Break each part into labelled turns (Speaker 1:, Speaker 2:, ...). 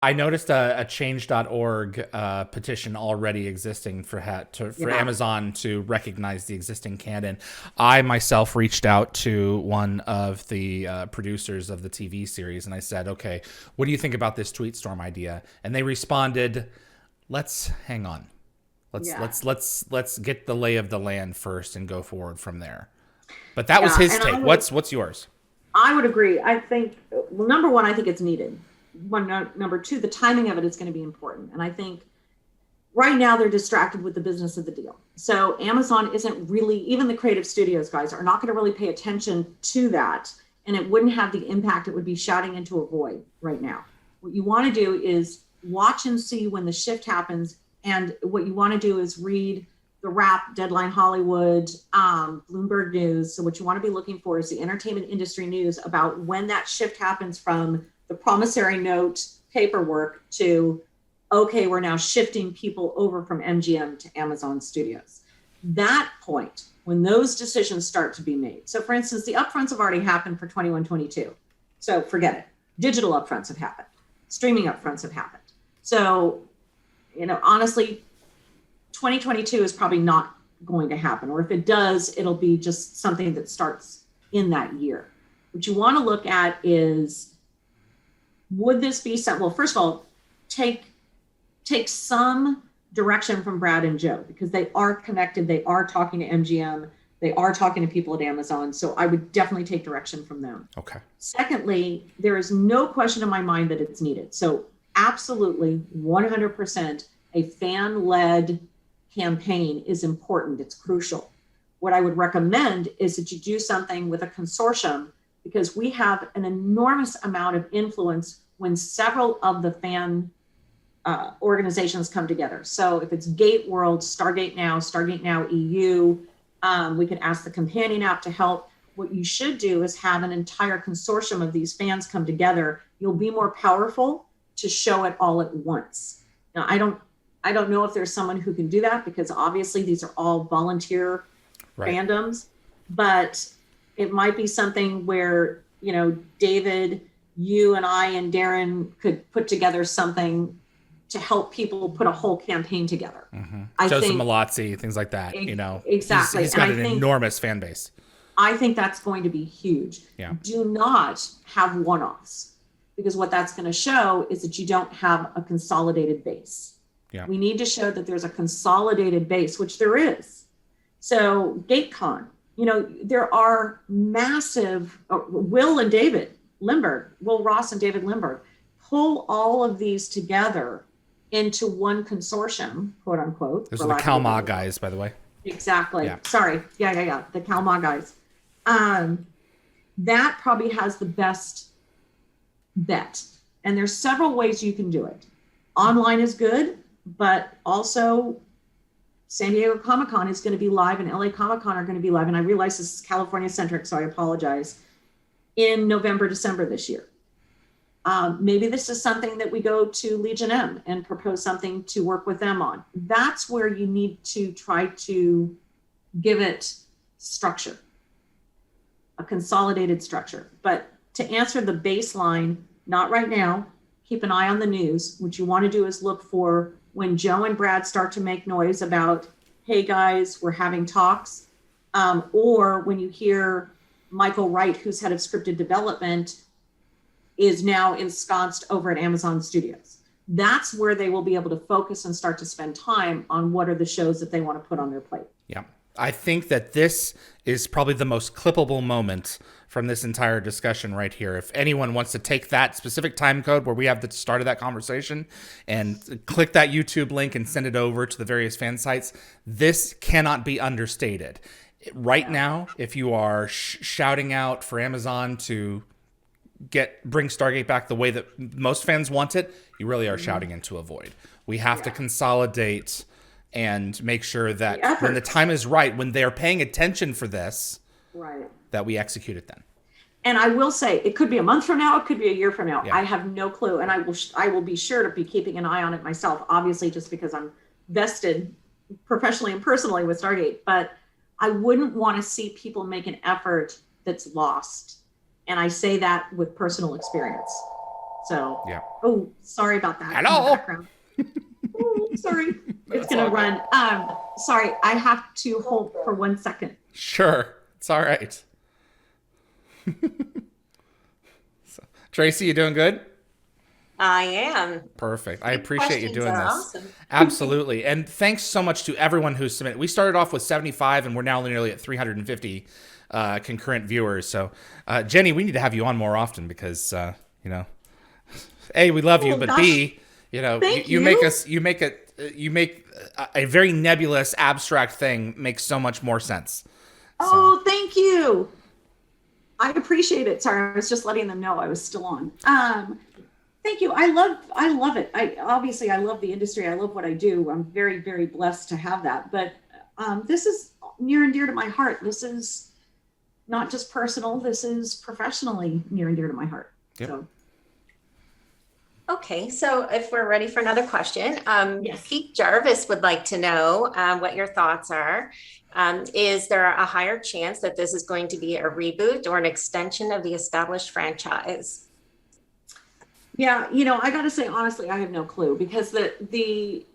Speaker 1: I noticed a change.org petition already existing for for
Speaker 2: Yeah.
Speaker 1: Amazon to recognize the existing canon. I myself reached out to one of the producers of the TV series and I said, "Okay, what do you think about this tweet storm idea?" And they responded, "Let's hang on.
Speaker 2: Yeah.
Speaker 1: Let's get the lay of the land first and go forward from there." But that was
Speaker 2: Yeah.
Speaker 1: his
Speaker 2: And
Speaker 1: take. What's yours?
Speaker 2: I would agree. I think, well, number one, I think it's needed. One, number two, the timing of it is going to be important. And I think right now they're distracted with the business of the deal. So Amazon isn't really, even the creative studios guys are not going to really pay attention to that. And it wouldn't have the impact it would be shouting into a void right now. What you want to do is watch and see when the shift happens. And what you want to do is read the Wrap, Deadline Hollywood, Bloomberg News. So what you want to be looking for is the entertainment industry news about when that shift happens from the promissory note paperwork to, okay, we're now shifting people over from MGM to Amazon Studios. That point, when those decisions start to be made. So for instance, the upfronts have already happened for 21-22. So forget it. Digital upfronts have happened. Streaming upfronts have happened. So, honestly, 2022 is probably not going to happen. Or if it does, it'll be just something that starts in that year. What you want to look at is, would this be something? Well, first of all, take some direction from Brad and Joe because they are connected. They are talking to MGM. They are talking to people at Amazon. So I would definitely take direction from them.
Speaker 1: Okay.
Speaker 2: Secondly, there is no question in my mind that it's needed. So absolutely 100% a fan-led campaign is important. It's crucial. What I would recommend is that you do something with a consortium because we have an enormous amount of influence when several of the fan organizations come together. So if it's Gate World, Stargate Now EU, we could ask the companion app to help. What you should do is have an entire consortium of these fans come together. You'll be more powerful to show it all at once. Now, I don't know if there's someone who can do that because obviously these are all volunteer
Speaker 1: Right.
Speaker 2: fandoms, but it might be something where, David, you and I and Darren could put together something to help people put a whole campaign together.
Speaker 1: Mm-hmm.
Speaker 2: I
Speaker 1: Joseph
Speaker 2: think
Speaker 1: Malazzi, things like that.
Speaker 2: exactly.
Speaker 1: He's
Speaker 2: And
Speaker 1: got an enormous fan base.
Speaker 2: I think that's going to be huge.
Speaker 1: Yeah.
Speaker 2: Do not have one-offs because what that's going to show is that you don't have a consolidated base.
Speaker 1: Yeah.
Speaker 2: We need to show that there's a consolidated base, which there is. So GateCon, there are massive, Will Ross and David Lindbergh, pull all of these together into one consortium, quote unquote.
Speaker 1: Those are the Kalma guys, by the way.
Speaker 2: Exactly.
Speaker 1: Yeah.
Speaker 2: Sorry. Yeah. The Kalma guys. That probably has the best bet. And there's several ways you can do it. Online is good, but also San Diego Comic-Con is going to be live and LA Comic-Con are going to be live. And I realize this is California centric, so I apologize, in November, December this year. Maybe this is something that we go to Legion M and propose something to work with them on. That's where you need to try to give it structure, a consolidated structure. But to answer the baseline, not right now, keep an eye on the news. What you want to do is look for when Joe and Brad start to make noise about, hey guys, we're having talks, or when you hear Michael Wright, who's head of scripted development, is now ensconced over at Amazon Studios. That's where they will be able to focus and start to spend time on what are the shows that they want to put on their plate.
Speaker 1: Yeah. I think that this is probably the most clippable moment from this entire discussion right here. If anyone wants to take that specific time code where we have the start of that conversation and click that YouTube link and send it over to the various fan sites, this cannot be understated. Right now, if you are shouting out for Amazon to bring Stargate back the way that most fans want it, you really are shouting into a void. We have to consolidate and make sure that when the time is right, when they're paying attention for this,
Speaker 2: right,
Speaker 1: that we execute it then.
Speaker 2: And I will say, it could be a month from now, it could be a year from now.
Speaker 1: Yeah.
Speaker 2: I have no clue, and I will be sure to be keeping an eye on it myself. Obviously, just because I'm vested professionally and personally with Stargate, but I wouldn't want to see people make an effort that's lost. And I say that with personal experience. So,
Speaker 1: Yeah.
Speaker 2: oh, sorry about that in the
Speaker 1: Hello.
Speaker 2: background. Oh, sorry. It's
Speaker 1: That's
Speaker 2: going
Speaker 1: all
Speaker 2: to run. Sorry, I have to hold for 1 second.
Speaker 1: Sure. It's all right. So, Tracy, you doing good?
Speaker 3: I am.
Speaker 1: Perfect. I
Speaker 3: These
Speaker 1: appreciate you
Speaker 3: questions
Speaker 1: doing
Speaker 3: are
Speaker 1: this.
Speaker 3: awesome.
Speaker 1: Absolutely. And thanks so much to everyone who submitted. We started off with 75 and we're now nearly at 350 concurrent viewers. So, Jenny, we need to have you on more often because, A, we love you,
Speaker 2: Oh,
Speaker 1: but
Speaker 2: gosh.
Speaker 1: B,
Speaker 2: Thank
Speaker 1: you
Speaker 2: you.
Speaker 1: make a very nebulous, abstract thing make so much more sense.
Speaker 2: Oh, thank you. I appreciate it. Sorry, I was just letting them know I was still on. Thank you. I love it. I love the industry. I love what I do. I'm very, very blessed to have that. But this is near and dear to my heart. This is not just personal. This is professionally near and dear to my heart.
Speaker 1: Yep.
Speaker 2: So
Speaker 3: Okay, so if we're ready for another question,
Speaker 2: Yes.
Speaker 3: Pete Jarvis would like to know what your thoughts are. Is there a higher chance that this is going to be a reboot or an extension of the established franchise?
Speaker 2: Yeah, I got to say honestly, I have no clue because the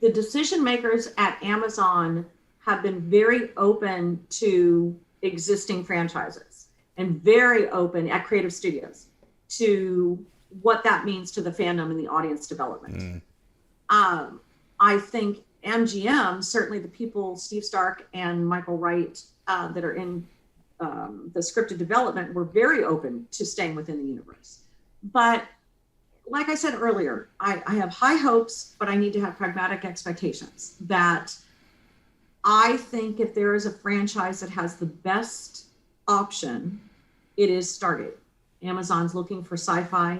Speaker 2: decision makers at Amazon have been very open to existing franchises and very open at creative studios to what that means to the fandom and the audience development. I think MGM, certainly the people, Steve Stark and Michael Wright, that are in the scripted development, were very open to staying within the universe. But like I said earlier, I have high hopes, but I need to have pragmatic expectations that I think if there is a franchise that has the best option, it is Stargate. Amazon's looking for sci-fi.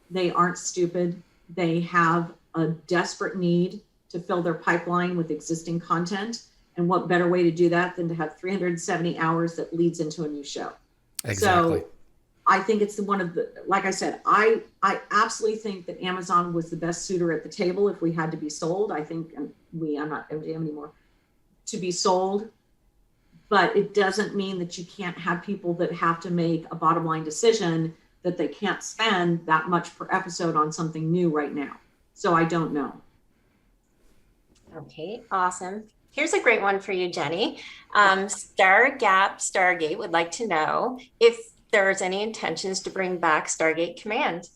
Speaker 2: They aren't stupid. They have a desperate need to fill their pipeline with existing content. And what better way to do that than to have 370 hours that leads into a new show?
Speaker 1: Exactly.
Speaker 2: So I think it's one of the, like I said, I absolutely think that Amazon was the best suitor at the table if we had to be sold. I think I'm not MGM anymore, to be sold. But it doesn't mean that you can't have people that have to make a bottom line decision that they can't spend that much per episode on something new right now. So I don't know.
Speaker 3: Okay, awesome. Here's a great one for you, Jenny. Stargate would like to know if there's any intentions to bring back Stargate Command.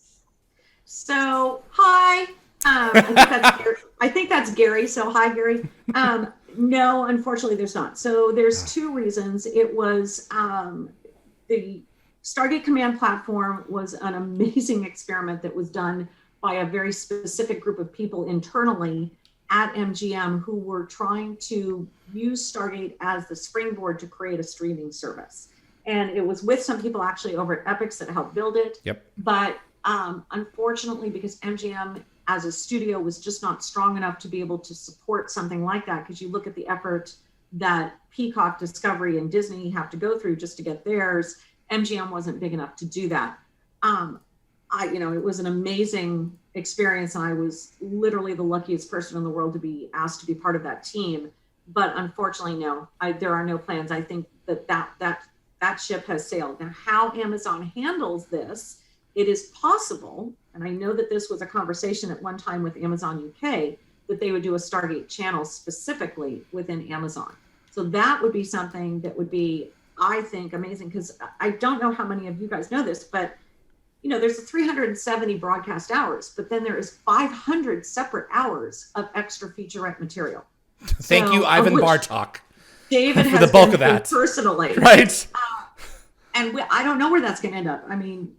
Speaker 2: So, hi. I think that's Gary. So, hi, Gary. No, unfortunately, there's not. So, there's two reasons. It was the Stargate Command platform was an amazing experiment that was done by a very specific group of people internally at MGM who were trying to use Stargate as the springboard to create a streaming service. And it was with some people actually over at Epix that helped build it.
Speaker 1: Yep.
Speaker 2: But unfortunately, because MGM as a studio was just not strong enough to be able to support something like that, because you look at the effort that Peacock, Discovery, and Disney have to go through just to get theirs, MGM wasn't big enough to do that. It was an amazing experience, and I was literally the luckiest person in the world to be asked to be part of that team. But unfortunately, no, there are no plans. I think that ship has sailed. Now, how Amazon handles this, it is possible, and I know that this was a conversation at one time with Amazon UK, that they would do a Stargate channel specifically within Amazon. So that would be something that would be, I think, amazing, because I don't know how many of you guys know this, but there's 370 broadcast hours, but then there is 500 separate hours of extra featurette material.
Speaker 1: Thank you, Ivan Bartok.
Speaker 2: David
Speaker 1: for
Speaker 2: has
Speaker 1: the bulk
Speaker 2: been
Speaker 1: of that
Speaker 2: personally,
Speaker 1: right?
Speaker 2: I don't know where that's going to end up. I mean,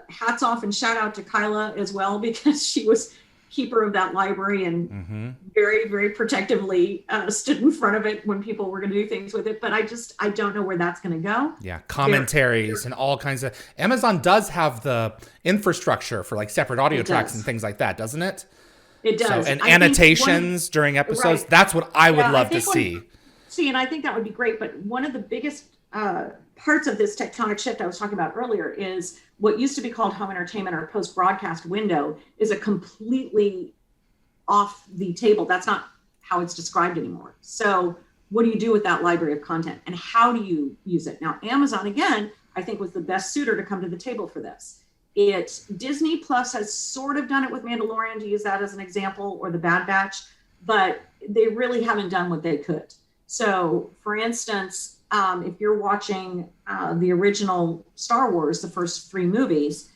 Speaker 2: hats off and shout out to Kyla as well, because she was keeper of that library and very, very protectively stood in front of it when people were going to do things with it. But I don't know where that's going to go.
Speaker 1: Yeah, commentaries and all kinds of. Amazon does have the infrastructure for like separate audio tracks and things like that, doesn't it?
Speaker 2: It does.
Speaker 1: So, and annotations during episodes.
Speaker 2: Right.
Speaker 1: That's what I would love to see.
Speaker 2: And I think that would be great. But one of the biggest parts of this tectonic shift I was talking about earlier is what used to be called home entertainment or post-broadcast window is a completely off the table. That's not how it's described anymore. So what do you do with that library of content and how do you use it? Now, Amazon, again, I think was the best suitor to come to the table for this. Disney Plus has sort of done it with Mandalorian, to use that as an example, or the Bad Batch, but they really haven't done what they could. So, for instance, if you're watching the original Star Wars, the first 3 movies,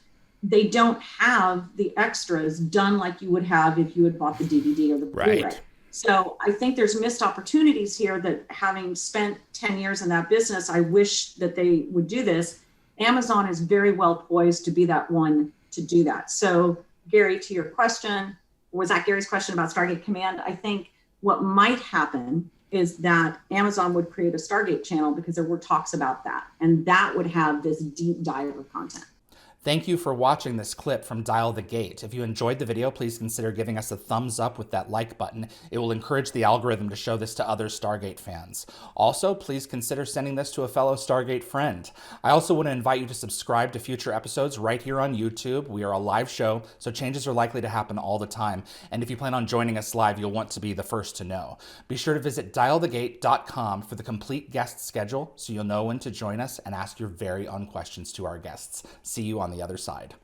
Speaker 2: they don't have the extras done like you would have if you had bought the DVD or the Blu-ray.
Speaker 1: Right.
Speaker 2: So I think there's missed opportunities here that, having spent 10 years in that business, I wish that they would do this. Amazon is very well poised to be that one to do that. So, Gary, to your question, was that Gary's question about Stargate Command? I think what might happen is that Amazon would create a Stargate channel, because there were talks about that, and that would have this deep dive of content.
Speaker 1: Thank you for watching this clip from Dial the Gate. If you enjoyed the video, please consider giving us a thumbs up with that like button. It will encourage the algorithm to show this to other Stargate fans. Also, please consider sending this to a fellow Stargate friend. I also want to invite you to subscribe to future episodes right here on YouTube. We are a live show, so changes are likely to happen all the time. And if you plan on joining us live, you'll want to be the first to know. Be sure to visit dialthegate.com for the complete guest schedule, so you'll know when to join us and ask your very own questions to our guests. See you on the other side.